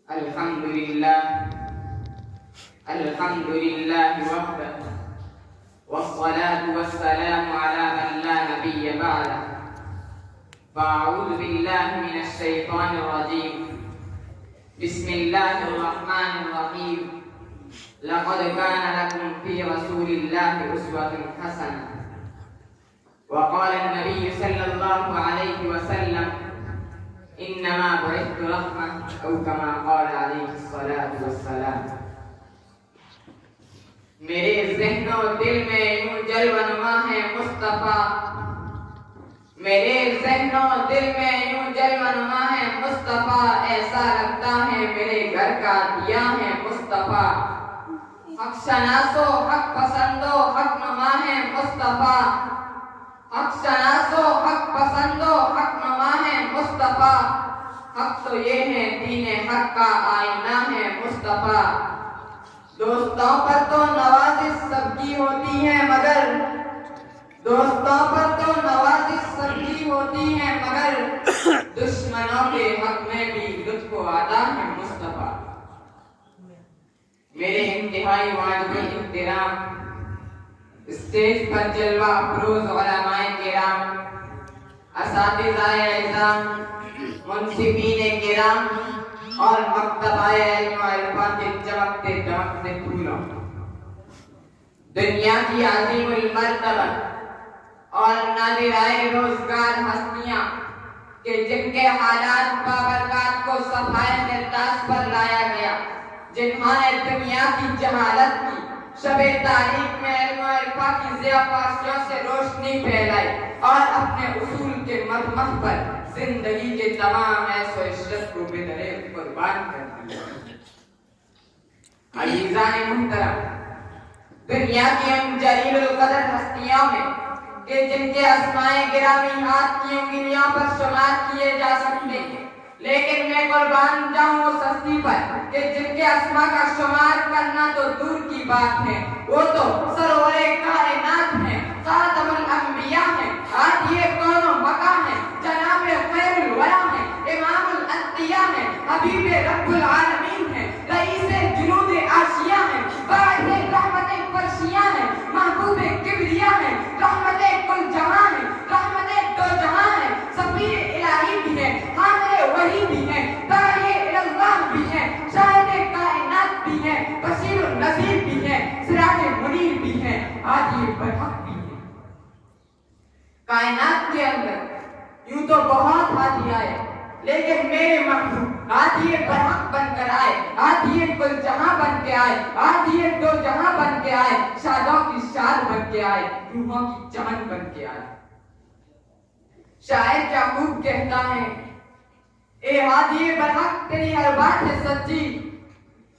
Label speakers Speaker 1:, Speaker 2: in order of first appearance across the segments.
Speaker 1: الحمد لله وحده والصلاة والسلام على من لا نبي بعده فأعوذ بالله من الشيطان الرجيم بسم الله الرحمن الرحيم لقد كان لكم في رسول الله أسوة حسنة وقال النبي صلى الله عليه وسلم انما بعثت رحمة او كما قال عليه الصلاة والسلام. میرے ذہن و دل میں یوں جلوہ نما ہے مصطفیٰ، میرے ذہن و دل میں یوں جلوہ نما ہے مصطفیٰ، ایسا لگتا ہے میرے گھر کا دیا ہے مصطفیٰ. حق شناسو حق پسندو حق نما ہے مصطفیٰ، حق شناسو حق پسندو حق نما ہے مصطفیٰ. حق تو یہ ہے دین حق کا آئینہ ہے مصطفیٰ. دوستوں پر تو نوازش سب کی ہوتی ہے مگر دوستوں پر تو نوازش سب کی ہوتی ہے مگر دشمنوں کے حق میں بھی لطف و ادا ہے مصطفیٰ. میرے انتہائی واجب احترام اسٹیج پر جلوہ افروز علماء کرام، اساتذہ اعظام، منصفین کرام اور مکتبہ علم و عرفان کے چمکتے دمکتے پھولوں، دنیا کی عظیم المرتبہ اور نادرائے روزگار ہستیاں کہ جن کے حالات بابرکات کو صفحۂ نرداس پر لایا گیا، جنہوں نے دنیا کی جہالت کی شب تاریخ میں علم و عرفان کی ضیافاشیوں سے روشنی پھیلائی اور اپنے اصول کے مدمح پر زندگی کے تمام عیش و عشرت کو بے دریغ قربان کر دیا. عزیزان محترم، دنیا کی ان جلیل القدر ہستیوں میں کہ جن کے اسماء گرامی ہاتھ کی انگلیوں پر شمار کیے جا سکتے ہیں، لیکن میں قربان جاؤں اس ہستی پر کہ جن کے اسماء کا شمار کرنا تو دور کی بات ہے، وہ تو سرور کائنات ہیں، خاتم الانبیاء ہیں، ہادی کون و مکان ہیں، جناب خیر الورا ہیں، امام الانبیاء ہیں، حبیب رب العالمین ہیں، رئیس جنود آسیہ ہیں، باعث رحمت فرشیہ ہیں، محبوب کبریا ہیں، رحمت کل جہاں ہیں، رحمت دو جہاں ہیں، سفیر الہی بھی ہیں، حامل وحی بھی ہیں، داعی اللہ بھی ہیں، شاہد کائنات بھی ہیں، بشیر النذیر بھی ہیں، سراج منیر بھی ہیں، ہادی برحق بھی ہیں. کائنات کے اندر یوں تو بہت ہادی آئے، لیکن میرے محبوب ہادی برحق بن کر آئے، ہادی کل جہاں بن کے آئے، ہادی دو جہاں بن کے آئے، شادوں کی شاد بن کے آئے، روحوں کی چمن بن کے آئے. شاعر یعقوب کہتا ہے، اے ہادی برحق تیری ہر بات ہے سچی،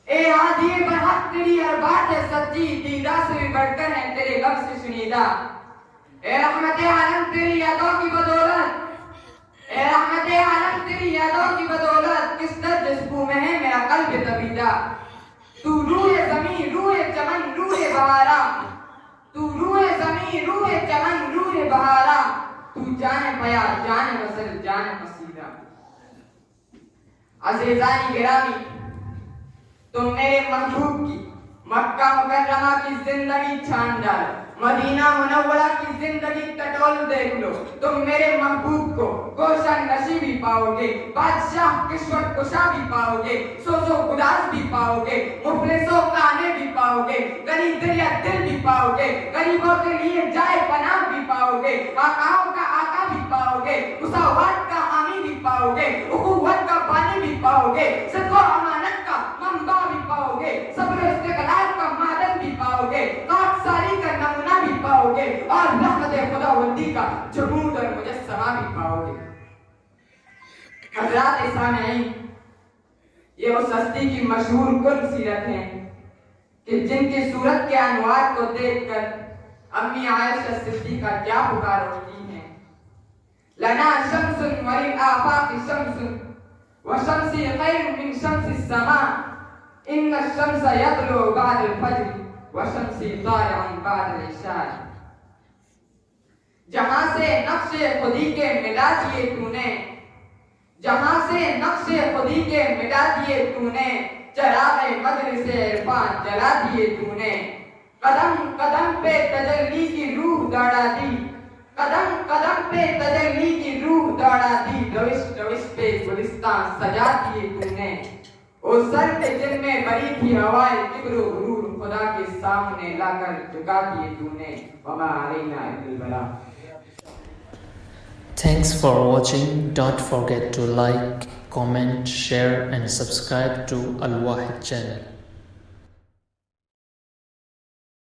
Speaker 1: اے ہادی برحق تیری ہر بات ہے سچی، دیدہ سے بھی بڑھ کر ہے تیرے لفظ شنیدہ. اے رحمت عالم تیری یادوں کی بدولت، اے رحمت عالم تیری یادوں کی بدولت، کس درد جسکو میں ہے میرا قلب تبیدہ. تو روح زمین روح چمن روح بہارا، تو روح زمین روح چمن روح بہارا، تو جان پیا جان وصل جان قصیدہ. عزیزان گرامی، تم میرے محبوب کی مکہ مکرمہ کی زندگی چھان ڈال، مدینہ منورہ کی زندگی ٹٹول دیکھ لو، تم میرے محبوب کو گوشہ نشی بھی پاؤ گے، بادشاہ کشور کشا بھی پاؤ گے، سوز و گداز بھی پاؤ گے، مفلسوں کانے بھی پاؤ گے، غریب دریا دل بھی پاؤ گے، غریبوں کے لیے جائے پناہ بھی پاؤ گے، آقاؤں کا آقا بھی پاؤ گے، مساوات کا حامی بھی پاؤ گے، اخوت کا بانی بھی پاؤ گے، صدق و امانت کا منبع بھی پاؤ گے، صبر و استقلال کا معدن بھی پاؤ گے، خاکساری کا نمونہ بھی پاؤ گے، اور رحمت خداوندی کا جمود اور مجسمہ بھی پاؤ گے. حضرات سامعین، یہ اس ہستی کی مشہور کن سیرت ہے کہ جن کی صورت کے انوار کو دیکھ کر امی عائشہ صدیقہ کیا پکار اٹھتی ہیں، لنا شمس وللآفاق شمس وشمسی خیر من شمس السماء ان الشمس یطلع بعد الفجر وشمسی طالع بعد العشاء. جہاں سے نقش خودی کے ملا دیے تو نے، جہاں سے نقش خودی کے مٹا دیے تو نے، چراغ مجلس عرفان جلا دیے تو نے، قدم قدم پہ تجلی کی روح دوڑا دی، قدم قدم پہ تجلی کی روح دوڑا دی، روش روش پہ گلستان سجا دیے تو نے، وہ سر پہ جن میں بری تھی ہوائے کبر و غرور، خدا کے سامنے لا کر جھکا دیے تو نے، وما علینا الا البلاغ۔
Speaker 2: Thanks for watching. Don't forget to like, comment, share and subscribe to Al Wahid channel.